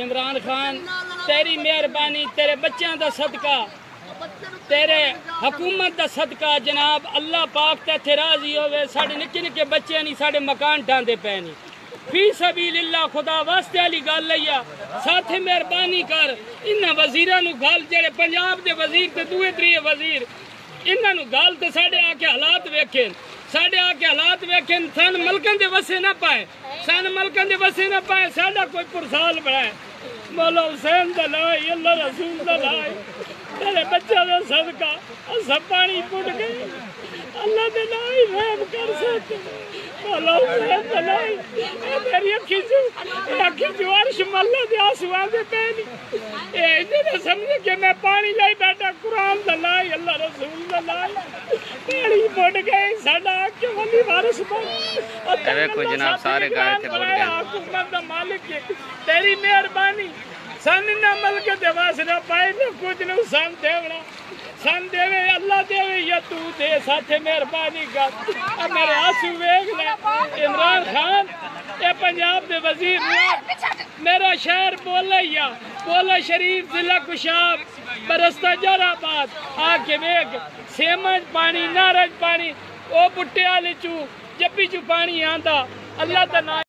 عمران خان تیری مہربانی تیرے بچیاں دا صدقہ تیرے حکومت دا صدقہ جناب اللہ پاک تے راضی ہوئے ساڑے نکے نکے بچے نہیں ساڑے مکان ڈاندے پہنی فی سبیل اللہ خدا واسطے علی گال لیا ساتھے مہربانی کر انہاں وزیرانو گال جڑے پنجاب دے وزیر تے دوے تریے وزیر انہاں نو گال تے ساڑے آکے حالات ویکھیں ساڑے آکے حالات ویکھیں سان ملکن دے وسے نہ پائے سان ملکن دے وسے نہ پائے ساڑا کوئی پرسال بڑھائے مولا حسین دلائی اللہ رسول دلائی تیرے بچہ دا صدقہ سب پانی پڑ گئی اللہ دلائی رحم کر سکتے مولا حسین دلائی میری اکھی جو عرش ملہ دے آسوان دے پہنی اے جنہیں سمجھے کہ میں پانی لائی بیٹا قرآن دلائی اللہ رسول دلائی پانی پڑ گئی ساڑا آکے ولی وارس بڑھ ایوے کوئی جناب سارے گائے تھے پڑ گئے حکومت دا مالک ہے تیری مہربانی سن نہ ملک دے واسطہ پائے نہ کچھ نہ سن دیونا سن دیوے اللہ دیوے یا تو دے ساتھے مہربانی کر اب میرے آنسو ویکھ لے عمران خان اے پنجاب دے وزیر میرا شہر بولا شریف ضلع کشاب برستہ جار آباد آ کے ویکھ سیمنٹ پانی نارنج پانی او بٹے والے چو جبی چو پانی آندا اللہ دا